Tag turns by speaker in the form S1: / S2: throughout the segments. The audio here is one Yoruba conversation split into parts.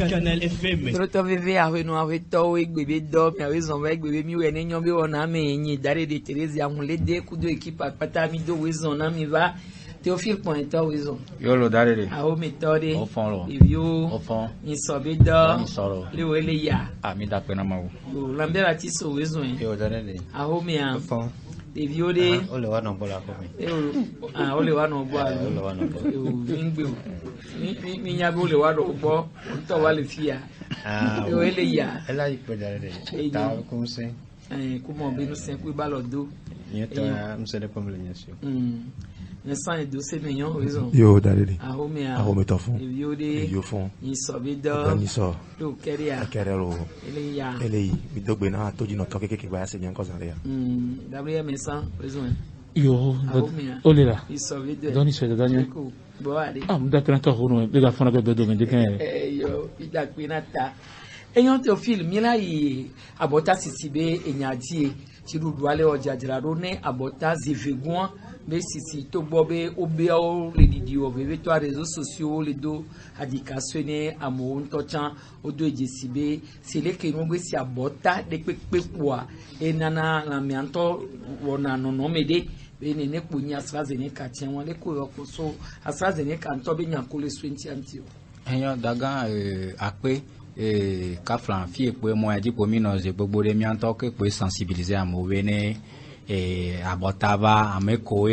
S1: Canal FM.
S2: Toto vive a no aweto egbe do mi awezon wa egbe mi we nenyon bi wona me yin dare de Teresa ahun le de kudo equipe pata mi do wezon na mi va Théophile Pointa wezon.
S3: Yo lo dare de.
S2: A o metode.
S3: O fon lo.
S2: Ivio.
S3: O fon.
S2: Ni sobe do.
S3: Ni soro.
S2: Le wele ya.
S3: A mi da pena ma wo.
S2: O lambera ti so wezon.
S3: Yo dare de.
S2: A o mi an.
S4: O fon.
S2: Ivio de.
S4: O le wa no bola ko mi.
S2: O le wa no bo a.
S4: O le wa no bo.
S2: O vingbe o. Mi nya bo le wa do bo. O to wa le fia.
S4: Ah.
S2: Le wele ya.
S4: Ela ipe dare de. Ta ko se.
S2: Comment bien nous sommes pour balodo.
S4: Ni ta msele comme le nyesio.
S2: Nessa do se menyon raison.
S5: Yo dalele.
S2: A home a.
S5: A home to fun.
S2: Yo de.
S5: Yo fun.
S2: Ni so be do.
S5: Ni so.
S2: Do keria.
S5: Kerelo.
S2: Ele ya.
S5: Ele mi dogbe na toji no to keke ba se nyan ko san le ya.
S2: Gabriel Messa raison.
S1: Yo, olela.
S2: Ni so be do.
S1: Doni se danyo.
S2: Bo ade.
S1: Da pena to hono be ga fona be do men de kan.
S2: Yo, ida pena ta. Eyan Théophile mi la yi abota sisibe enyadie ti rudu ale ojajira ro ne abota zivegun be sisi to gbo be obe o le didi o be to réseaux sociaux le do adikasone amo ntochan odo ejesibe sele ke no gbe si abota de pepe poa enana la mi anto wona no mede be ne po ni AstraZeneca ti won le ko yo so AstraZeneca nto be nyan ko le 20 antio
S3: Eyan daga ape Kaflan fie pe mo adi po mi no ze gbogbo de mi anto ke pe sensibiliser amowe ne abotava ameko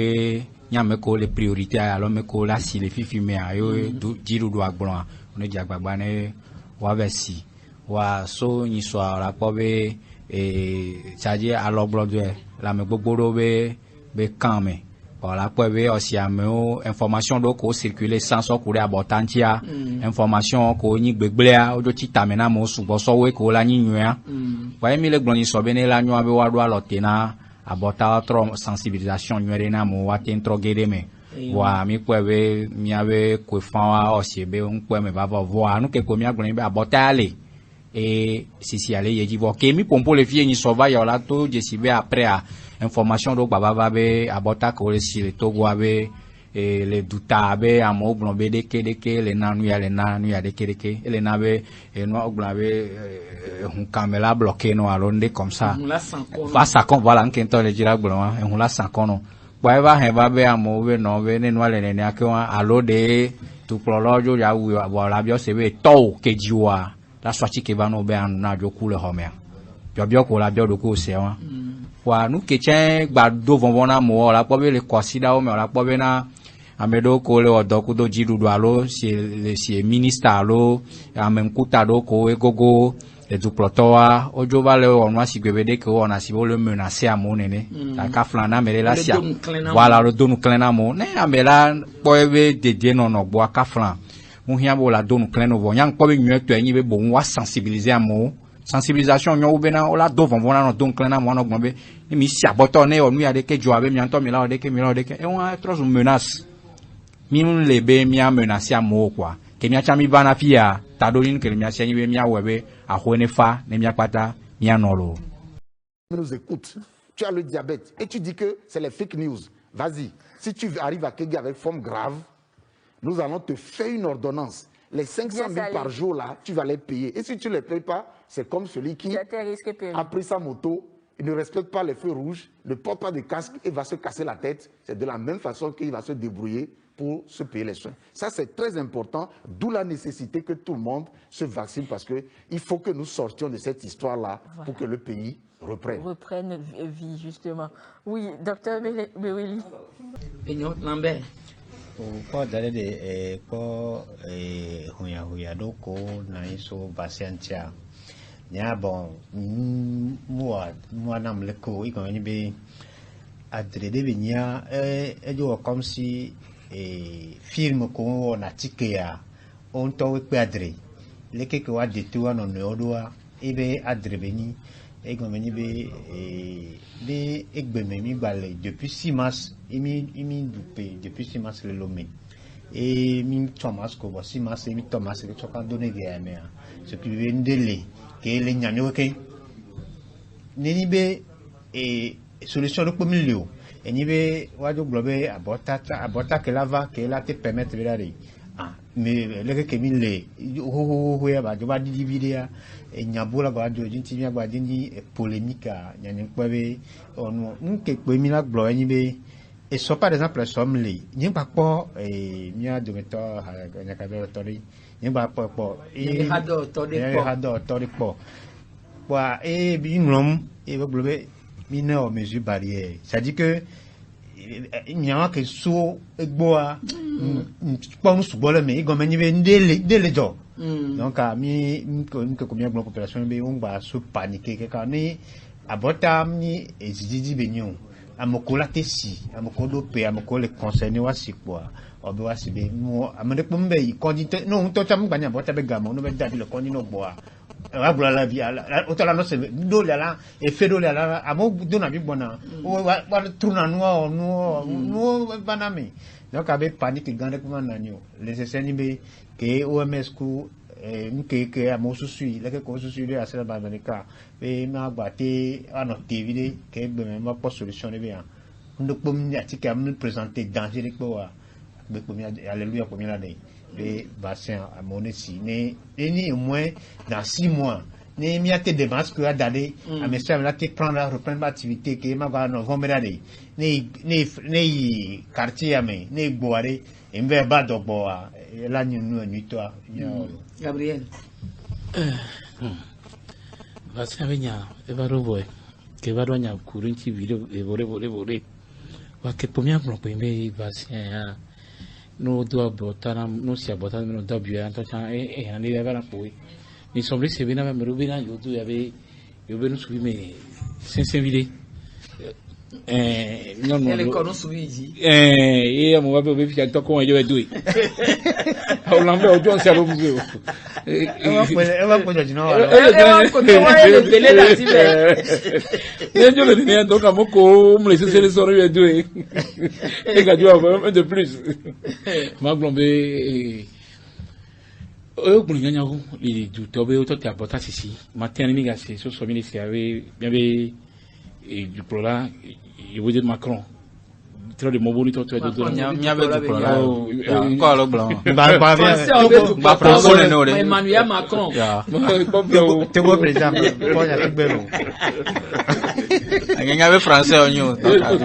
S3: nyameko les priorités alors meko la si les fifi me ayo jiru do agbon oni di agbagba ne wa vesi wa so yin so ara po be chaje alogbo do la me gbogbo ro be kan me voilà pour ver aussi ameo information do ko circuler sans so kure abotantia information ko yin gbegbele ojo ti tamena mo subo so we ko la yin yan wa mi le gbon yin so be ne la nyu abe wa do alotena abota trop sensibilisation nywere na mo wa tin trogede me wa mi po be mi ave ko fan wa aussi be un po me ba vo anu ke ko mi agbon be abota ale si ale ye jivo ke mi pompo le fie yin so va ya la to je si be après a information do baba va be abota ko le si le to gwa be le duta be amo gbon be de ke le nanu ya de ke le na be no gbon be hun camera bloqué no alonde comme ça va ça kon voilà nkento le jira gbon wa hun la san kono boy va he va be amo be no be ne no le ne akwa alode tu prolojo ya wu wa bio se be to ke jiwa la swati ke va no be anu na jo ku le home bio ko la bio do ko se wa wa nu ke chen gba do vonvona mo la po be le consider o me la po be na amedo ko le odo ku do jiru do alo si minister alo amenkuta do ko egogo le du plotoa ojo va le onu asigbede ke ona si bo le menacer amone ne ta ka flana mere la sia voilà le donu klena mo ne amela po ebe dede no no gbo aka flan mu hia bo la donu kleno bo nyang po be nyu to enyi be bo wa sensibiliser amo sensibilisation nyo ubena ola do vonvona no donu klena mo no gbon be mi si aboto ne onu ya de ke jo abe mi anto mi la de ke e won trop menace mi le be mi a menacer amo kwa ke mi acha mi bana fia ta do ni ke mi acha ni be mi awebe a honefa ne mi akpata mi anolo.
S6: Nous écoute, tu as le diabète et tu dis que c'est les fake news. Vas-y, si tu arrives à Kégé avec forme grave, nous allons te faire une ordonnance. Les 500 000 par jour là, tu vas les payer. Et si tu ne les payes pas, c'est comme celui qui a pris sa moto, il ne respecte pas les feux rouges, ne porte pas de casque et va se casser la tête. C'est de la même façon qu'il va se débrouiller pour se payer les soins. Ça, c'est très important, d'où la nécessité que tout le monde se vaccine parce qu'il faut que nous sortions de cette histoire-là pour que le pays reprenne.
S7: Reprenne vie, justement. Oui, docteur Beweli.
S2: Peño Lambert.
S4: Pour d'aller de pour huya doko na iso basiantia. Nya bon moi nam le ko iko ni be adrede be nya ejo comme si film ko na tikea on to pe adre le ke ko ade tu no no odoa ebe adre beni e go meni be egbe mi gbale depuis 6 mars imi dupe depuis 6 mars le lomé et mi Thomas ko 6 mars mi Thomas ke to kan donner ge me ce qui vient de le ke le nyanyo ke neni be solution ko mi leo eni be waju globe abota que lava que la te permettre de aller mais le que mi le ho ya ba jo ba divider ya nyabula ba jo jinti mi agba jinji polémique nyanyen kwabe onu nke pe mi la glo eni be et so par exemple somme li nyi ba po mi a dometo nyakabe tori nyi ba po
S2: e hado
S4: tori po wa bi nom e ba globe mineur mesure barrière c'est-à-dire que il y a que so egboa pas nous subole mais il gomme ni ndele jo donc mi ko combien de population be on va se paniquer que quand ni abota ni ezidi benyo amokola tesi amokolo pe amokole concerné wa sikwa obe wa sibe mo amade pombe ikondite no to tamu ganya abota be gamo no be dadi le kondi no boa abula la vie otala no se do la e fe do la amo do na bi bona wa truna no banami donc abe panique gande kuma nanyo les essais be que OMS ku que amo susui la que ko susui de asela bandanika be ma gbate ano tv que be ma pas solution de bien ndo pom ni atike am présenter danger ko wa be pom alléluia pom la de le bassin à Monesi ni au moins dans 6 mois ni mi a été de masque à d'aller à me faire la te prendre reprendre l'activité que ma va novembre d'aller ni quartier ame ni boire et me ba do boa la nuit toi
S2: Gabriel
S1: bassin venya e va roboy que va doña kurinchi video e vore wa que pomia pro pembe bassin no do abotana no si abotana no da biya to cha ani da bana poi ni sombre se bina me rubina yo do yo benu subi me sensen vide no
S2: ele ko no subi ji
S1: e mo wa be fi to ko yo e do o lambe o jon se abo bu
S4: e va po jo no
S2: e ko to wa ele bele da ti be
S1: ne jo le ni donc mo ko mo le se le soro yo e do e ga jo un de plus ma glombe o gbun nyanya ko li du to be o to ti abota sisi matin ni ga se so so mi se ave bien be du prola il veut dire Macron trop de mots bonito to do
S3: mi ave du prola ko lo blanc
S2: ba français no Emmanuel Macron
S4: te go président ko ya gbero
S3: Nganga be français onyo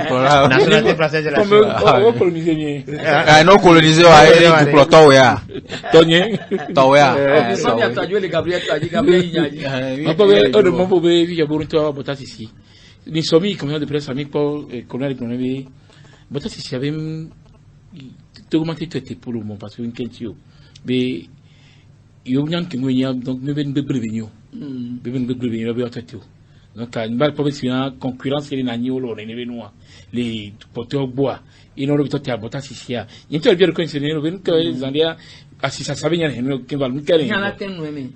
S3: prola
S4: nationalité française de la
S1: on coloniser bien
S3: no coloniser wa du ploto ya
S1: tonye
S3: toya
S2: so mi ataju le Gabriel nyaji
S1: ma be o de mo be vi bonito abota sisi ni somi comme de presse ami pour colonel économie bota sisi avait augmenté tout pour le moment parce que une question mais yo nyan ki ngonya donc me ben be brevenio be atatu donc il va pas si une concurrence les nani ou les noa les porteurs bois ils n'ont pas été abota sisi ya il te bien reconnaître les ben que les andia asi sa sabe nyane no ke val mukale
S2: nyana tenu eme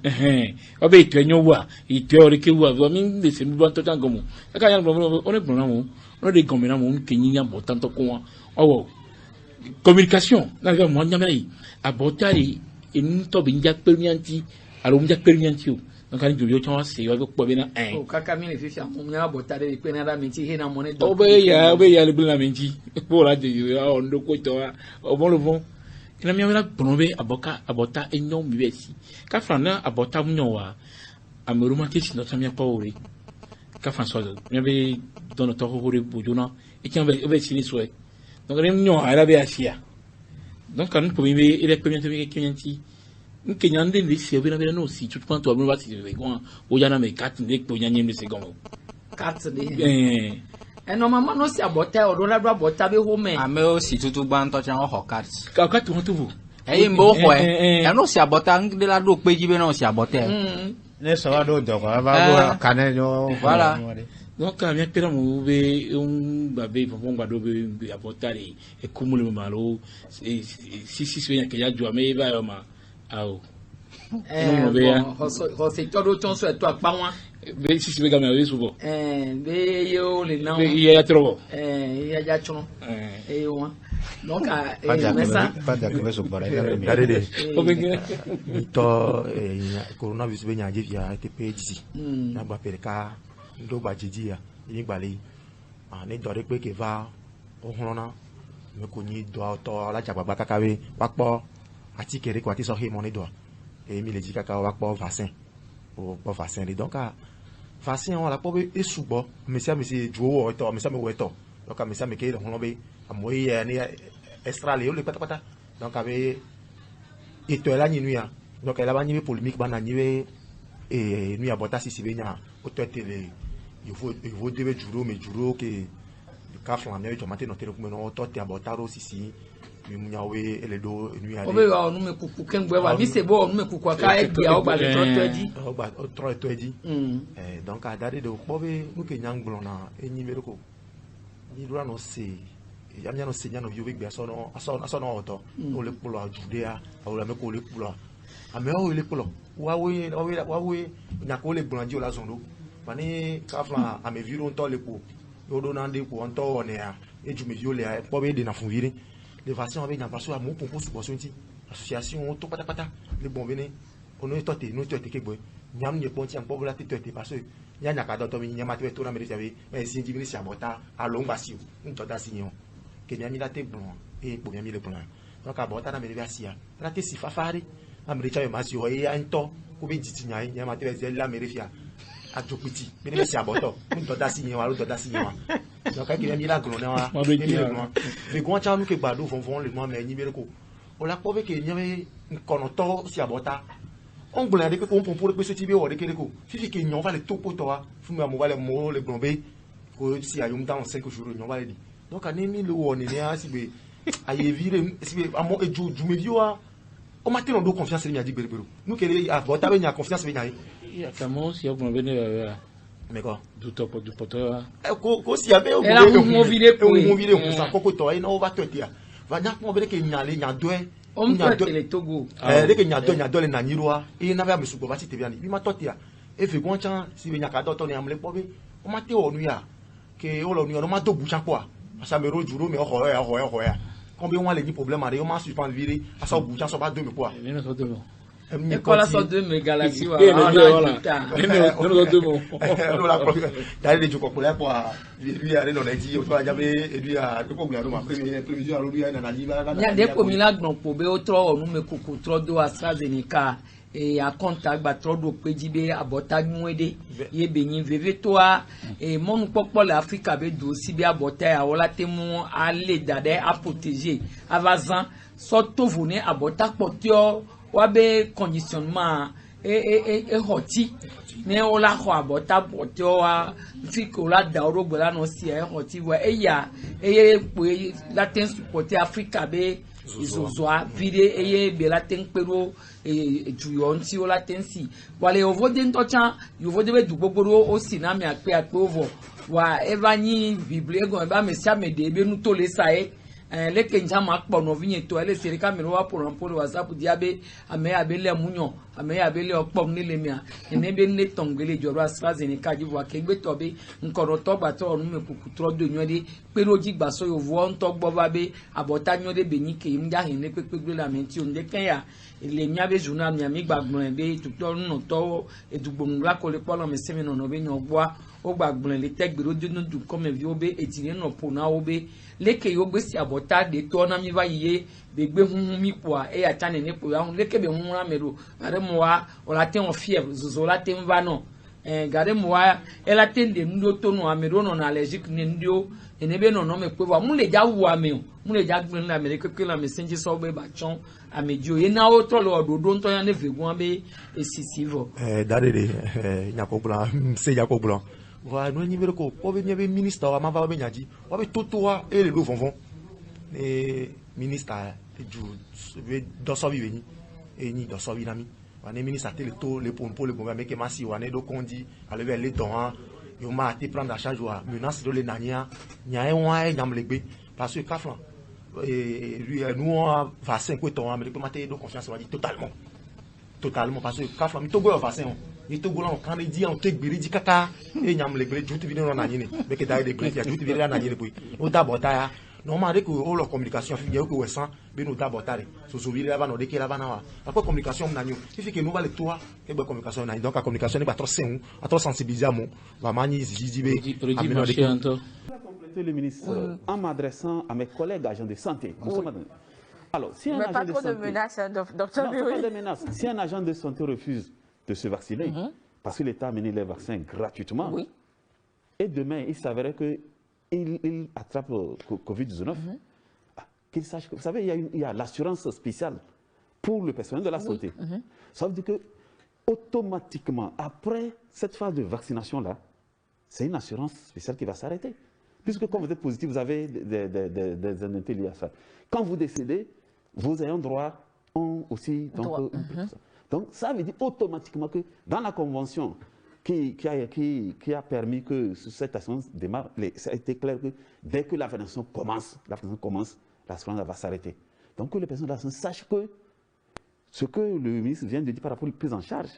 S1: obe to enyo wa iteori ke wa wa min de se mbo to tangomo aka yan blo on e blo mo on de gomena mo ke nyinya botan to ko owo communication na ga mo nyamere abotari en to bi nja permianti alo nja permianti o donc ani jojo chan se yo ko be na
S2: o kaka mi le fi am nya abotari pe na da mi ti he na mo ne do
S1: obe ya le bla menji pour la de yo on do ko to o mo lo bon ina mi amela bonobe abota enyo mi besi ka frana abota munyowa ameruma tesi no tamia pawori ka fanso mi be dono to hore bujuna e kan be sini soe donc rem nyo ala be asia donc kan ko mi be ile premier to be kenyanti nke nyande ndi se be na be no si tout quanto ameruma tesi be ko o yana me kat ndi ko nyanyem de segomo
S2: kat de normalement no si abota o do la do abota be ho me
S3: ame o si tutu gba nto chan ho kat
S1: ka tu tu bu
S3: mbo ho no si abota de la do peji be no si abota
S4: ne so wa do do ba go kanel yo
S3: voilà
S1: donc quand bien pera mo be babe fon gba do be abota le e kumule malo si be ya ke ya jo me ba yo ma ao
S2: ho se todo ton so eto apa wa
S1: be si be ga me we subo
S2: be yo le na
S1: be ya trobo
S2: ya chon wa donc
S4: pas de so bara
S5: regardez to coronavirus be nyaje via TPG na gba pere ka ndo gba jiji ya ni gba le ne dɔ ɖe kpe ke va wohlɔna me ko nyi dɔa tɔ la dzagbagba kaka be wakpɔ atike ɖe ko ati sɔ he mɔ ne dɔa eye mi le dzi kaka wakpɔ vaccin wokpɔ vaccin ɖe donc vaccin wɔn la kpɔ be esugbɔ mesiamesi dzuwo wɔ etɔ mesiame wɔ etɔ donc mesiame ke le hlɔ be amewo yɛ ne extra le wo le kpatakpata donc abe etɔ la nyi nuya donc elle va nyi be polémique ba na nyi be nuya bɔta sisi be nya wotɔ te le yovo de be dzuro me dzuro ke ka flan ne jɔ mate no tere kume no tɔ te abɔta ro sisi mi mu nya we ele do nuya
S2: o be wa onu me kuku kengbe wa mi se bo onu me kuku aka e bia o gba le tro to edi
S5: donc adade de kpɔ be nu ke nya ngblɔ na enyi be ko ni do no se yamnya no se nya no yo be gbe aso no oto o le kpolo ajudea o le me ko le kpolo ame o le kpolo wa we nya ko le gbɔna ji o la zondo bani ka flan ame viro nto le ko yo do na de ko nto one ya eju me vio le kpɔ be de na fun vire le vaccin be nya paso amu pompo su boso nti association to patapata le bon bene ono tote no tote ke gbe nyam nye ponti am pobla te tote paso nya nya ka do to mi nya ma te to na me jabe e si ndi mi si abota alongba si o nto da si nyo ke nya mi la te gbon e po nya mi le gbon donc abota na me le asia la te si fafari am re chawe ma si o e anto ko be jiti nya ma te be la me refia ajopiti me le si aboto nto da si nyo wa lo to da si nyo donc ke nya mi la gbon na wa le gbon cha nu ke gbado fonfon le mo me nyi be ko o la po be ke nya me kono to si abota on gbon de ko on pour pe se ti be o de kere ko fifi ke nyon va le topo to wa fu me mo va le mo le gbon be ko si ayum dans 5 jours nyon va le di donc ani mi le woni ne a si be aye vire si be amo eju ju me vioa o matin on do confiance le nya di berebero nu ke le abota be nya confiance be nya
S1: ya kamo si o gbon be ne
S5: mais quoi
S1: du topo du poto
S5: ko si abe o
S2: mo vire
S5: ko sa koko to e no va to tia va nya ko be ke nya le nya doe
S2: on peut le Togo
S5: de ke nya do le na nyiroa e na ba me sugo ba ti te biani bi ma to tia e fe gon chan si be nya ka do to ni am le po be o ma te onu ya ke o lo ni o ma do bu chan po asa me ro juro me o ya combien on le ni problème are o ma suspend viri asa bu chan so ba do me po
S1: ni no so do
S2: e kola so de me galaxy wa
S5: dale de joko pola po lui are no na ji o fa ja be lui a to ko gbe ma prévision aro lui na ji ba
S2: nya de ko mi la gbon po be o tro onu me kuku tro do AstraZeneca e a contact gba tro do peji be abota nwede ye beyin veve to a e monu popo le Africa be do si be abota ya wala te mu a le dade a protéger avazan so to vone abota potio wa be conditionnement e hoti ne ola ho abota potio wa fi ko la da orogbo la no si e hoti wa eya pe latin support Africa be izozoa vide eye be latin pero juyo nti o latin si wale ovo de ntocha yovo de be dugbogoro o si na mi ape ovo wa evani bible go ba me sia me de be nu to le sai leke njama kpo no vinye to ele seri kamera wa poro WhatsApp diabe ame abele munyo ame abele opom nile mia enebe nle tongele joro AstraZeneca ji wa kegbe to be nkoro to gba to onu mekuku tro do nyode pe roji gba so yo vo nto gbo ba be abota nyode be nyi ke mja hin le pepegbe la menti o nde kenya ile mia be journal mia mi gbagbon be tuto no to edugbo nla ko le polo me semi no be nyogboa o gbagbon le tegbero dunu du comme vi obe etire no pona obe leke yo gbe si abota de to na mi va yiye be gbe hun mi kwa e ya tane ne po ya hun leke be hun ra mero are mo wa o la ten o fièvre zozo la ten va no gare mo wa e la ten de ndo to no amero no na allergique ne ndio ene be no no me pe wa mu le ja wu ame o mu le ja gbe na me ke la me senji so be ba chon amejo ye na o to lo ododo nto ya ne vegun be esisivo
S5: dare de nyakobula se yakobula wa no ni vero ko be be minister wa ma va be nyaji wa be toto wa e le do fonfon minister ju be do so bi ni ni do so bi na mi wa ne minister te le to le pompo le bomba me ke masi wa ne do kondi ale be le don yo ma te prendre en charge wa menace de le nania nya e wa e nyam le gbe parce que kaflan lui nous vaccin ko to amerique ma te do confiance wa di totalement parce que kaflan mi to go vaccin ni to gola kan di on te gbere di kaka e nyam le gbere jutu bi no na nyine be ke dai de gbere ya jutu bi na nyine boy o da bota ya normalement dès que on la communication fait bien que ouais sans ben nous d'abotare so vire là no de que là bana wa après communication nanyo il fait que nous va le toi que ba communication nanyo donc la communication n'est pas trop sain à trop sensibiliser mon va mani zizibe
S8: le ministre en m'adressant à mes collègues agents de santé. Alors, si un agent de santé,
S7: menaces, docteur.
S8: Non, pas de menaces. Si un agent de santé refuse de se vacciner, parce que l'État a mené les vaccins gratuitement, et demain, il s'avérait qu'il attrape le Covid-19, qu'il sache que, vous savez, il y a l'assurance spéciale pour le personnel de la santé. Ça veut dire que, automatiquement, après cette phase de vaccination-là, c'est une assurance spéciale qui va s'arrêter. Puisque quand vous êtes positif, vous avez des indemnités liées à ça. Quand vous décédez, vos ayants droit ont aussi donc ça veut dire automatiquement que dans la convention qui a permis que cette assurance démarre, ça a été clair que dès que la vaccination commence, l'assurance va s'arrêter. Donc que les personnes de l'assurance sachent que ce que le ministre vient de dire par rapport à la prise en charge,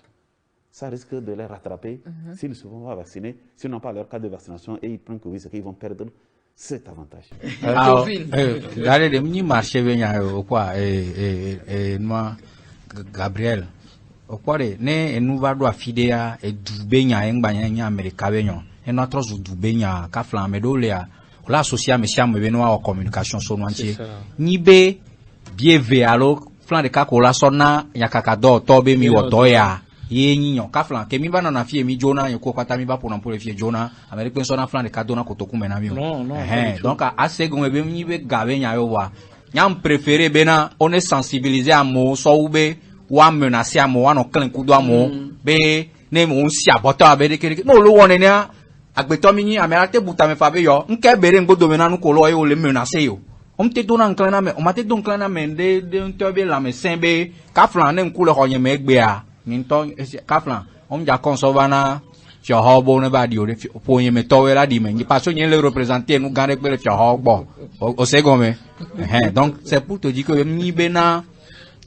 S8: ça risque de les rattraper s'ils ne se font pas vacciner, s'ils n'ont pas leur cas de vaccination et ils prennent Covid, c'est qu'ils vont perdre cet avantage.
S3: Alors, regardez, les mini-marchés, quoi, moi, Gabriel, quoi, nous va doit fidéa et doubenya, en Amérique, et notre doubenya, kafla, medolia, l'associé à monsieur, me venons en communication sur l'entier. Nibe, bien véalo, flan de kakola sonna, yakakado, tobe mi odoya. Ye nyinyo kaflan ke mi bana na fie mi jona yeko kwata mi ba pour le fie jona amerique so na flan de kadona kotoku mena mi donc a segon ebe mi be gabe nya yo wa nyam préféré bena on est sensibilisé à mo so ube wa menacer à mo wa no clan kudo mo be ne mo si abota be de kere no lo won ne agbeto mi ni amerate buta me fa be yo nke bere ngodo mena nu ko lo yo le menacer yo on te dona clan na me on ma te don clan na me de ntobe la me sembe kaflan ne nkule ho nye me egbe a Ninton kaflan on ja konsovana fiohobo ne ba di o po yin me towe la di men parce que le représenter nous gare pe le fiohobo o segome donc c'est pour te dire que ni bena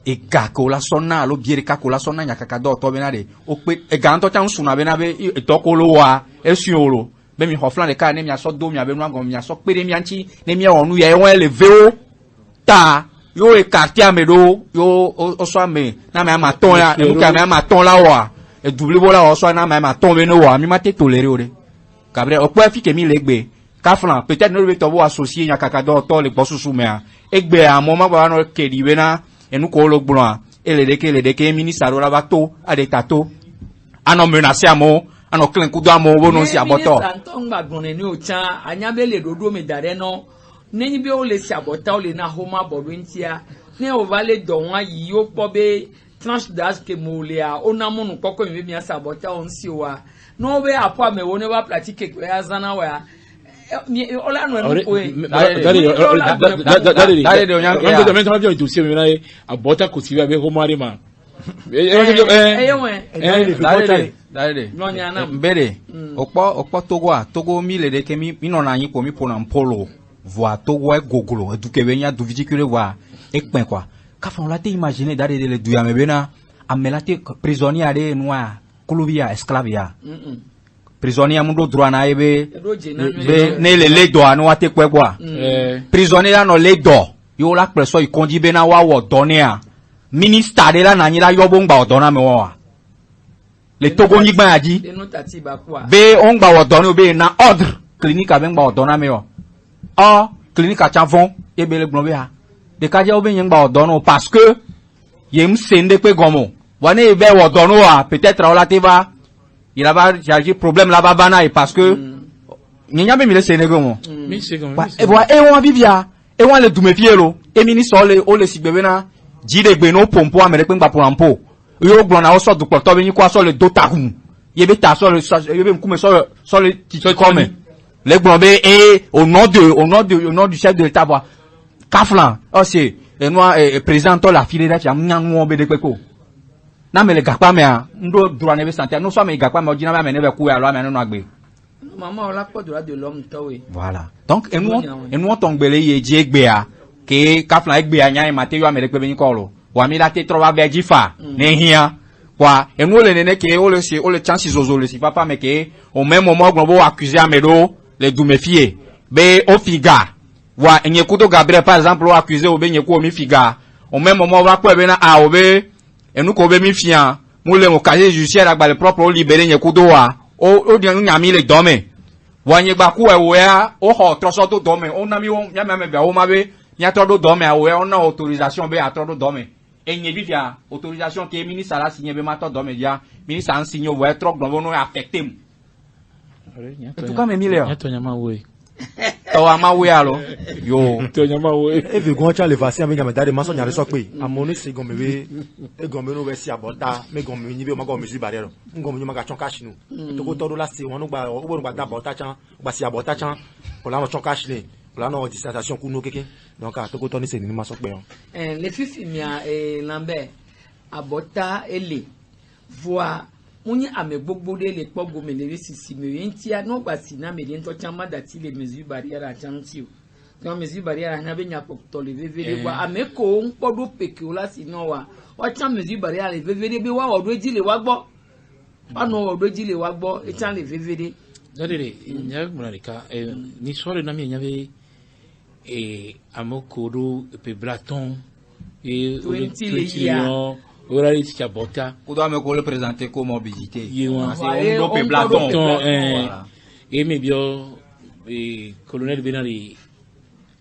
S3: e kako la sonna lo biere kako la sonna nya kaka do to bena de o pe e ganto tan suna bena be e to ko lo wa e suolo be mi hoflan de ka ne mi aso do mi abenu agon mi aso pere mi anchi ne mi onu ye won eleve o ta yo e quartier amedo yo o so ame na me amaton ya e buka me amaton la wa e double bola o so na me amaton be no wa mi ma te toléré o de Gabriel o po fi ke mi legbe kaflan peut-être no be to bo associer nya kaka do to le bosusu me a egbe amo ma ba no ke di be na enu ko lo gbon e le de ke ministre la ba to ade tato ano menacer amo ano clen kudo amo wo no si aboto
S2: anton gba gbon ni o chan anya be le dodo me dare no nenyi be o le si abota o le na homa bodo ntia ne o va le do wan yi o po be tranche d'âge ke mo le a ona mo nu koko mi be mi asa abota on si wa no be apo ame wo ne ba pratique ke azana wa ola no en ko e
S1: dale de onya ko do si mi na abota ko si be homa re ma
S3: mbere okpo togo mi le de ke mi no na yin po mi pona mpolo voa togo e gogolo du ke benya du viticule wa ekpen kwa ka fa on la te imaginer dare de le du ya mebena amelate prisonnier ade noa koluvia esclavia prisonnier mundo droit na ebe ne le do anu wa te kwebwa prisonnier no le do yo la preso ikondi bena wa wo donia ministre de la nanyira yobo ngba odona me wa le togo nyigba aji be on ngba odona be na ordre clinique avec ngba odona me wa clinique a chavon e bele glombe ha de kaje obe ngba odona parce que yem sende pe gomo wane e be odona wa peut-être on la te va il va charger problème là-bas bana et parce que nyanya be mi le sende gomo
S1: mi se gomo
S3: e wa e won bibia e won le dumefielo e ministre o le sigbe na jide gbe no pompo amere pe ngba pompo yo gbon na o so dupo to be yin kwa so le dotahun ye be ta so le ye be nkume so le titi come le gbon be et au nom du chef de l'état wa kaflan o se e no président to la file da fi amnyan be de peko na me le gapa me a ndo dura ne be santé no so me gapa me ojina me ne be ku ya lo me no agbe
S2: maman on la pas droit de l'homme tawe
S3: voilà donc et nous tombele ye ji egbe a ke kaflan egbe anya e mate yo amere pe be nkolo wa mi la te trova be jifa ne hia kwa enu le nene ke o le chances zozo le si papa me ke au même moment gbo accuser amedo le dumefie be o figa wa enye kuto Gabriel par exemple o accusé o be nye ko mi figa au même moment va ko be na a o be enu ko be mi fian mo le mo casier judiciaire agba le propre o libérer nye kuto wa o di nyami le dome wa nye gba ku e wo ya o ho troso to dome o na mi o nya me bia o ma be nya to do dome a wo ya on na autorisation be a to do dome enye bi fia autorisation que ministre la signé be ma to dome dia ministre an signé wo e trop don no affecté mu en tout cas me mille tawa ma we alo yo
S1: to nyama we
S5: e be gon cha le vaccin be nyama dade ma so nyare so pe amoni se gon mewe e gon me no we si abota me gon me ni be ma gon me si barrière gon me nyama ka chon cash nu to ko to do la se won no gba o bo gba da abota chan gba si abota chan o la mo chon cash ni o la no dissertation ku no keke donc a to ko to ni se ni ma so pe
S2: le fifi mia Lambert abota ele voix Muni ame gbogbo de le kpo go mele sisi me yentia no gba si na me de nto chama dati le mesure barrière a chanti o no mesure barrière na be nya ko to le vevere wa ame ko npo do peke o la si no wa chan mesure barrière le vevere be wa odo eji le wa gbo no odo eji le wa gbo e chan le vevere
S1: dadere nya munarika ni sore na me nya be amoko do pe braton e o le ora li ti abota
S3: ko do me ko le présenter comme obésité
S1: c'est
S3: on dope blaton
S1: et me bio colonel Benari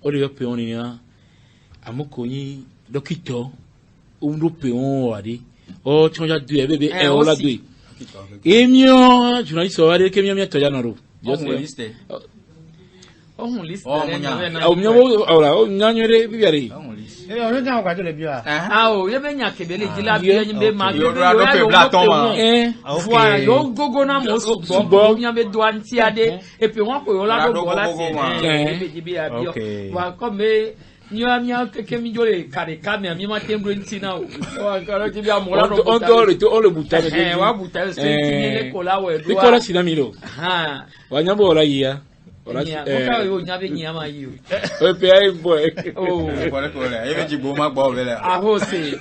S1: o le pe on ni amoko yin docteur o dope on ade o tonja du e bebe e o la du e mio journaliste o ade ke mio to ya noro
S3: journaliste
S2: on liste
S1: o mio ora o nyanyere bibiare
S4: on ta kwa le bio
S2: o ye be nya kebele jila bi yin be ma
S3: yo dope blaton
S2: voilà yo gogo na mo subo nya be do anti ade et puis won ko yo la do bola si be jibi abio wa comme Nyo mi ke mi jole kare kame mi ma tembro ntina o karo ti bi amola no
S1: on le buta
S2: wa buta se ti le kola we do
S1: kola sinamilo wa nyambo ola yia
S2: ola ka yo nyabe nyama yi
S1: o pe ai boy
S3: o ko le e be jibo ma gbo bele
S2: a ho se